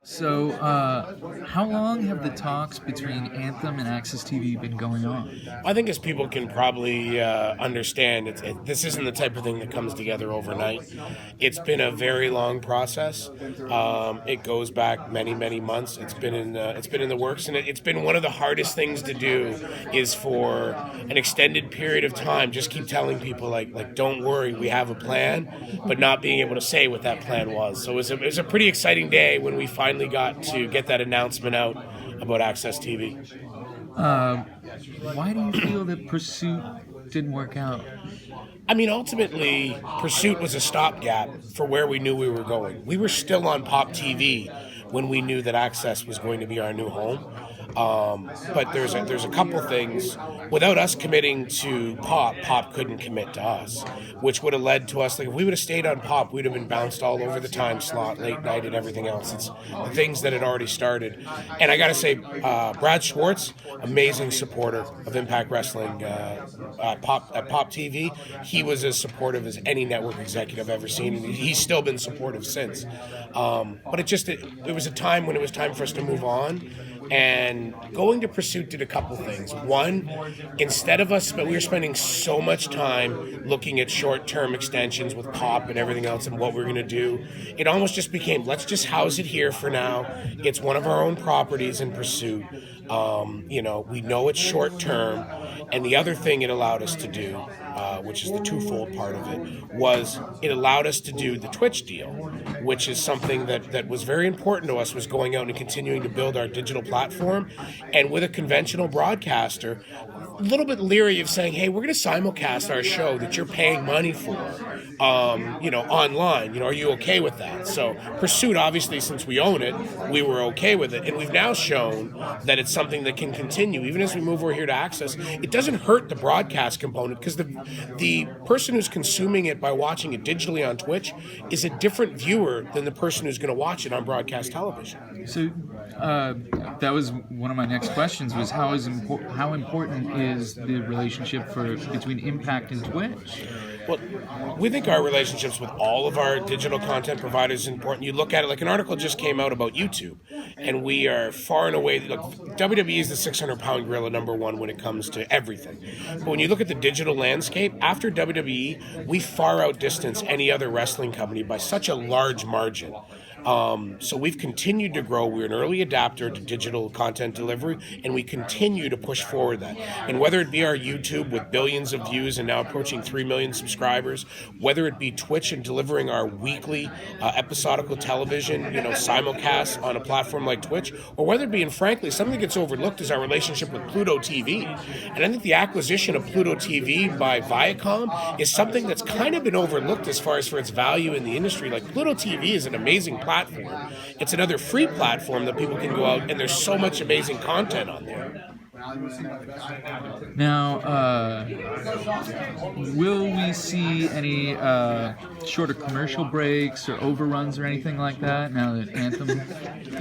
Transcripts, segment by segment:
So, how long have the talks between Anthem and AXS TV been going on? I think as people can probably understand, this isn't the type of thing that comes together overnight. It's been a very long process. It goes back many, many months. It's been in the works, and it's been one of the hardest things to do. Is for an extended period of time, just keep telling people like don't worry, we have a plan, but not being able to say what that plan was. So it was a pretty exciting day when we finally got to get that announcement out about AXS TV. Why do you feel that Pursuit didn't work out? I mean, ultimately, Pursuit was a stopgap for where we knew we were going. We were still on Pop TV when we knew that AXS was going to be our new home. But there's a couple things. Without us committing to Pop couldn't commit to us, which would have led to us, like, if we would have stayed on Pop, we'd have been bounced all over the time slot, late night, and everything else. It's the things that had already started. And I got to say, Brad Schwartz, amazing supporter of Impact Wrestling at Pop TV. He was as supportive as any network executive I've ever seen, and he's still been supportive since. But it was a time when it was time for us to move on. And going to Pursuit did a couple things. One, instead of us, we were spending so much time looking at short-term extensions with Pop and everything else and what we're going to do, it almost just became, let's just house it here for now. It's one of our own properties in Pursuit. We know it's short-term. And the other thing it allowed us to do, which is the twofold part of it, was it allowed us to do the Twitch deal, which is something that was very important to us, was going out and continuing to build our digital platform. And with a conventional broadcaster, a little bit leery of saying, hey, we're going to simulcast our show that you're paying money for, online. Are you okay with that? So Pursuit, obviously, since we own it, we were okay with it. And we've now shown that it's something that can continue. Even as we move over here to AXS, it doesn't hurt the broadcast component, because the person who's consuming it by watching it digitally on Twitch is a different viewer than the person who's going to watch it on broadcast television. So that was one of my next questions, was how important is the relationship between Impact and Twitch? Well, we think our relationships with all of our digital content providers is important. You look at it, like an article just came out about YouTube, and we are far and away, WWE is the 600-pound gorilla number one when it comes to everything. But when you look at the digital landscape, after WWE, we far outdistance any other wrestling company by such a large margin. So we've continued to grow. We're an early adapter to digital content delivery, and we continue to push forward that. And whether it be our YouTube with billions of views and now approaching 3 million subscribers, whether it be Twitch and delivering our weekly episodical television, simulcast on a platform like Twitch, or whether it be, and frankly, something that gets overlooked is our relationship with Pluto TV. And I think the acquisition of Pluto TV by Viacom is something that's kind of been overlooked as far as for its value in the industry. Like, Pluto TV is an amazing platform. It's another free platform that people can go out, and there's so much amazing content on there. Now, will we see any shorter commercial breaks or overruns or anything like that now that Anthem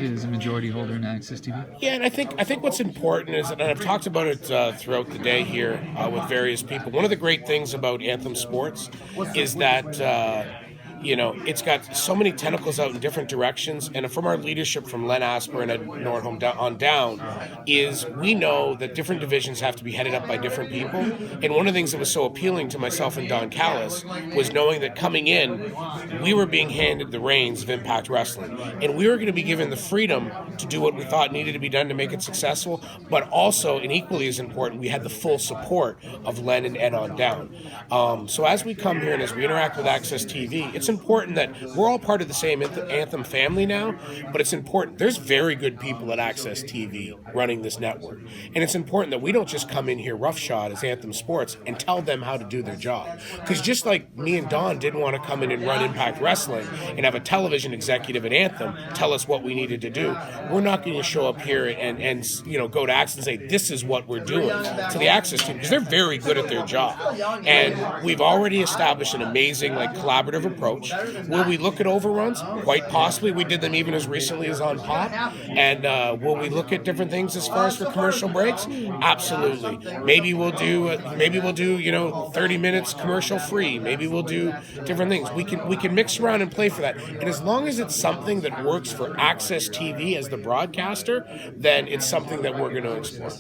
is a majority holder in AXS TV? Yeah, and I think what's important is, and I've talked about it throughout the day here with various people, one of the great things about Anthem Sports is that it's got so many tentacles out in different directions, and from our leadership from Len Asper and Ed Nordholm on down, is we know that different divisions have to be headed up by different people. And one of the things that was so appealing to myself and Don Callis was knowing that coming in, we were being handed the reins of Impact Wrestling, and we were going to be given the freedom to do what we thought needed to be done to make it successful, but also, and equally as important, we had the full support of Len and Ed on down. So as we come here and as we interact with AXS TV, it's important that we're all part of the same Anthem family now, but it's important. There's very good people at AXS TV running this network, and it's important that we don't just come in here roughshod as Anthem Sports and tell them how to do their job. Because just like me and Don didn't want to come in and run Impact Wrestling and have a television executive at Anthem tell us what we needed to do, we're not going to show up here and go to AXS and say, this is what we're doing to the AXS team, because they're very good at their job. And we've already established an amazing collaborative approach. approach. Will we look at overruns? Quite possibly. We did them even as recently as on Pop. And will we look at different things as far as for commercial breaks? Absolutely. Maybe we'll do 30 minutes commercial free. Maybe we'll do different things. We can mix around and play for that. And as long as it's something that works for AXS TV as the broadcaster, then it's something that we're going to explore.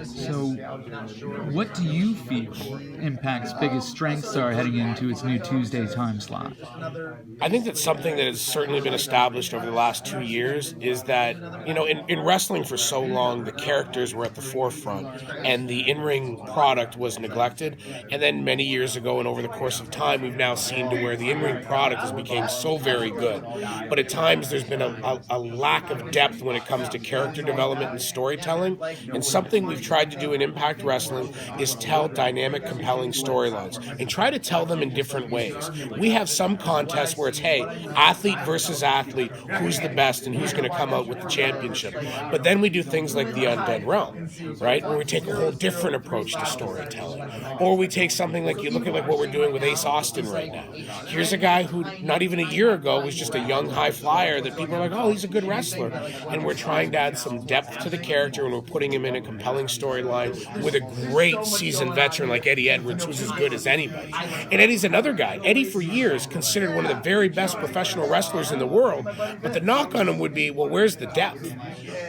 So, what do you feel Impact's biggest strengths are heading into its new Tuesday time slot? I think that something that has certainly been established over the last 2 years is that, in wrestling for so long, the characters were at the forefront and the in-ring product was neglected. And then many years ago and over the course of time, we've now seen to where the in-ring product has become so very good. But at times there's been a lack of depth when it comes to character development and storytelling. And something we've tried to do in Impact Wrestling is tell dynamic, compelling storylines and try to tell them in different ways. We have some contests where it's, hey, athlete versus athlete, who's the best and who's going to come out with the championship. But then we do things like the Undead Realm, right, where we take a whole different approach to storytelling. Or we take something like, you look at like what we're doing with Ace Austin right now. Here's a guy who not even a year ago was just a young high flyer that people are like, oh, he's a good wrestler. And we're trying to add some depth to the character and we're putting him in a compelling storyline with a great seasoned veteran like Eddie Edwards, who's as good as anybody. And Eddie's another guy. Eddie, for years, considered one of the very best professional wrestlers in the world. But the knock on him would be, well, where's the depth?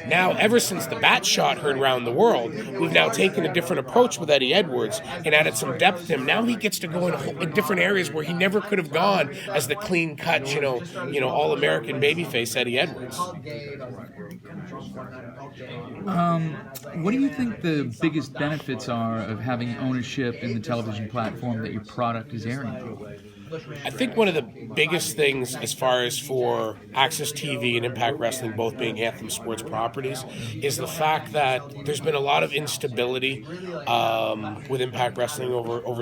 Now, ever since the Bat Shot heard around the world, we've now taken a different approach with Eddie Edwards and added some depth to him. Now he gets to go in different areas where he never could have gone as the clean-cut, all-American babyface Eddie Edwards. What do you think the biggest benefits are of having ownership in the television platform that your product is airing on? I think one of the biggest things as far as for AXS TV and Impact Wrestling both being Anthem Sports properties is the fact that there's been a lot of instability with Impact Wrestling over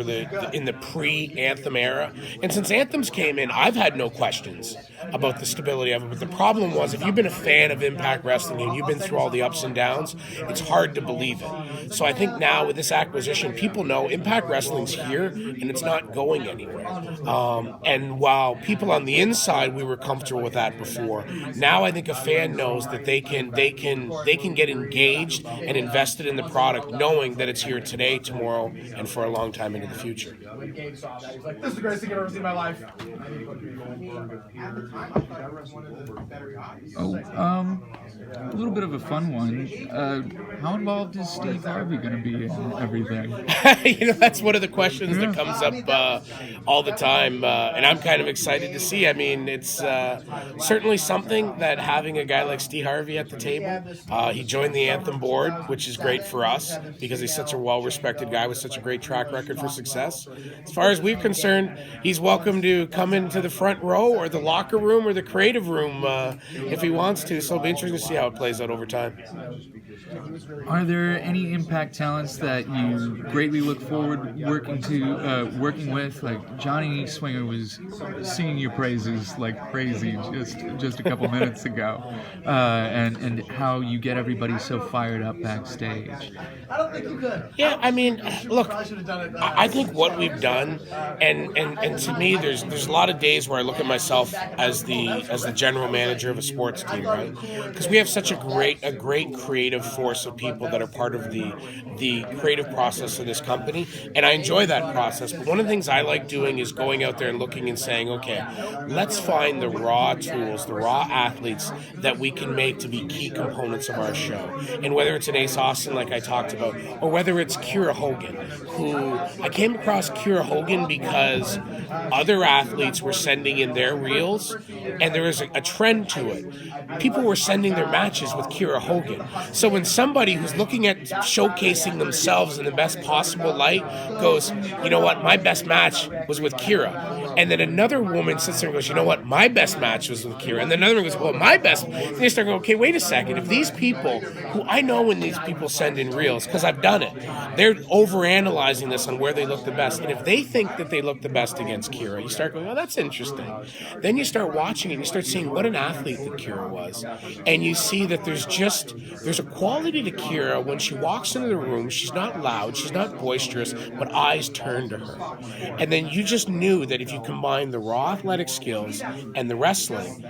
in the pre-Anthem era. And since Anthems came in, I've had no questions about the stability of it. But the problem was, if you've been a fan of Impact Wrestling and you've been through all the ups and downs, it's hard to believe it. So I think now with this acquisition, people know Impact Wrestling's here and it's not going anywhere. And while people on the inside, we were comfortable with that before, now I think a fan knows that they can get engaged and invested in the product, knowing that it's here today, tomorrow, and for a long time into the future. This is the greatest thing I've ever seen in my life. A little bit of a fun one. How involved is Steve Harvey going to be in everything? That's one of the questions that comes up all the time, and I'm kind of excited to see. I mean, it's certainly something that having a guy like Steve Harvey at the table, he joined the Anthem board, which is great for us because he's such a well-respected guy with such a great track record for success. As far as we're concerned, he's welcome to come into the front row or the locker room or the creative room if he wants to, so it'll be interesting to see how it plays out over time. Are there any Impact talents that you greatly look forward working with? Like Johnny Swinger was singing your praises like crazy just a couple minutes ago, and how you get everybody so fired up backstage. I don't think you could. Yeah, I mean, look, I think what we've done, and to me, there's a lot of days where I look at myself as the general manager of a sports team, right? Because we have such a great creative force of people that are part of the creative process of this company, and I enjoy that process. But one of the things I like doing is going out there and looking and saying, okay, let's find the raw tools, the raw athletes that we can make to be key components of our show. And whether it's an Ace Austin, like I talked about, or whether it's Kyra Hogan, who I came across Kyra Hogan because other athletes were sending in their reels, and there was a trend to it. People were sending their matches with Kyra Hogan. So when somebody who's looking at showcasing themselves in the best possible light goes, you know what, my best match was with Kyra. And then another woman sits there and goes, you know what, my best match was with Kyra. And then another one goes, well, my best. And they start going, okay, wait a second. If these people, who I know when these people send in reels, because I've done it, they're overanalyzing this on where they look the best. And if they think that they look the best against Kyra, you start going, oh, that's interesting. Then you start start watching it, you start seeing what an athlete that Kyra was. And you see that there's a quality to Kyra when she walks into the room. She's not loud, she's not boisterous, but eyes turn to her. And then you just knew that if you combine the raw athletic skills and the wrestling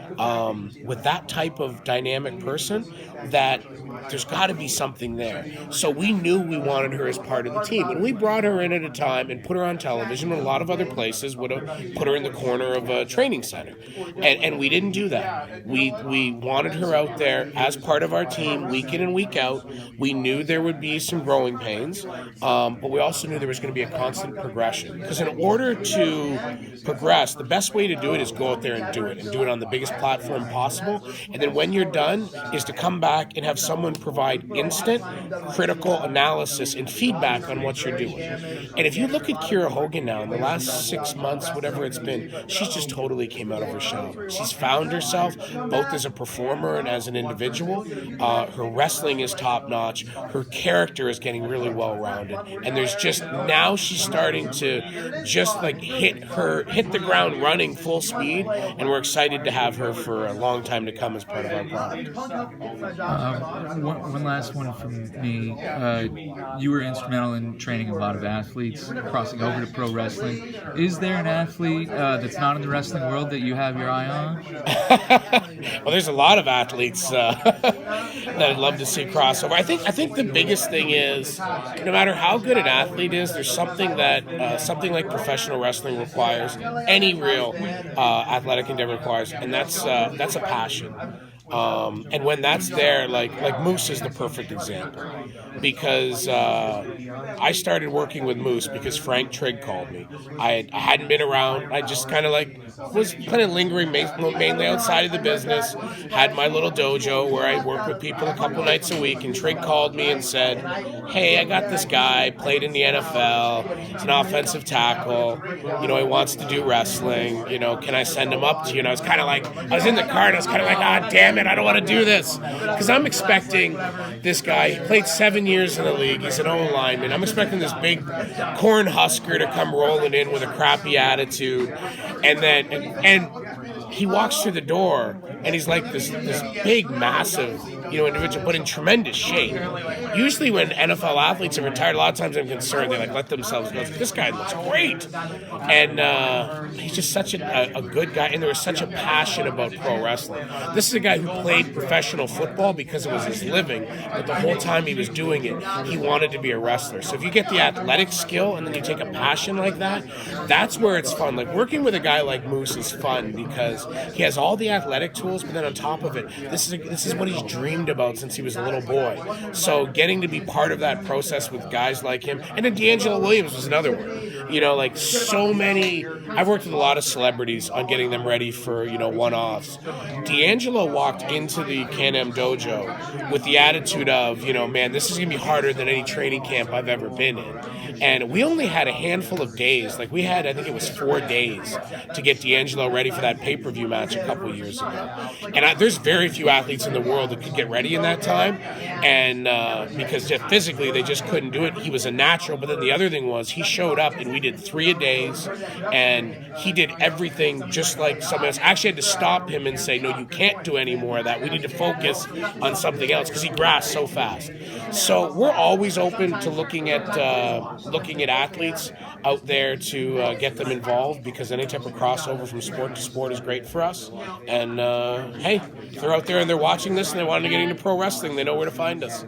with that type of dynamic person, that there's got to be something there. So we knew we wanted her as part of the team. And we brought her in at a time and put her on television when a lot of other places would have put her in the corner of a training center. And we didn't do that. We wanted her out there as part of our team week in and week out. We knew there would be some growing pains, but we also knew there was going to be a constant progression. Because in order to progress, the best way to do it is go out there and do it on the biggest platform possible. And then when you're done is to come back and have someone provide instant, critical analysis and feedback on what you're doing. And if you look at Kyra Hogan now, in the last 6 months, whatever it's been, she's just totally came out of her shell. She's found herself, both as a performer and as an individual. Her wrestling is top-notch. Her character is getting really well-rounded. And there's just, now she's starting to just like hit the ground running full speed, and we're excited to have her for a long time to come as part of our product. One last one from me. You were instrumental in training a lot of athletes crossing over to pro wrestling. Is there an athlete that's not in the wrestling world that you have your eye on? Well, there's a lot of athletes that I'd love to see crossover. I think the biggest thing is, no matter how good an athlete is, there's something that something like professional wrestling requires, any real athletic endeavor requires, and that's a passion. And when that's there, like Moose is the perfect example, because I started working with Moose because Frank Trigg called me. I hadn't been around. I just kind of was lingering mainly outside of the business. Had my little dojo where I worked with people a couple nights a week, and Trigg called me and said, "Hey, I got this guy, played in the NFL. He's an offensive tackle. He wants to do wrestling. Can I send him up to you?" And I was kind of I was in the car and I was kind of "Ah, damn it, I don't want to do this," because I'm expecting this guy. He played 7 years in the league. He's an O-lineman. I'm expecting this big corn husker to come rolling in with a crappy attitude, and he walks through the door and he's like this big, massive, individual, but in tremendous shape. Usually when NFL athletes are retired, a lot of times I'm concerned they let themselves go. This guy looks great, and he's just such a good guy, and there was such a passion about pro wrestling. This is a guy who played professional football because it was his living, but the whole time he was doing it, he wanted to be a wrestler. So if you get the athletic skill and then you take a passion like that, that's where it's fun. Working with a guy like Moose is fun because he has all the athletic tools, but then on top of it, this is what he's dreamed about since he was a little boy. So getting to be part of that process with guys like him, and then D'Angelo Williams was another one. So many. I've worked with a lot of celebrities on getting them ready for one-offs. D'Angelo walked into the Can-Am dojo with the attitude of, man, this is gonna be harder than any training camp I've ever been in. And we only had a handful of days. We had, I think it was 4 days to get D'Angelo ready for that pay-per-view match a couple years ago. And there's very few athletes in the world that could get ready in that time. And because physically they just couldn't do it. He was a natural. But then the other thing was he showed up and we did 3 a days. And he did everything just like someone else. I actually had to stop him and say, no, you can't do any more of that. We need to focus on something else because he grasped so fast. So we're always open to looking at athletes out there to get them involved, because any type of crossover from sport to sport is great for us. And hey, if they're out there and they're watching this and they want to get into pro wrestling, they know where to find us.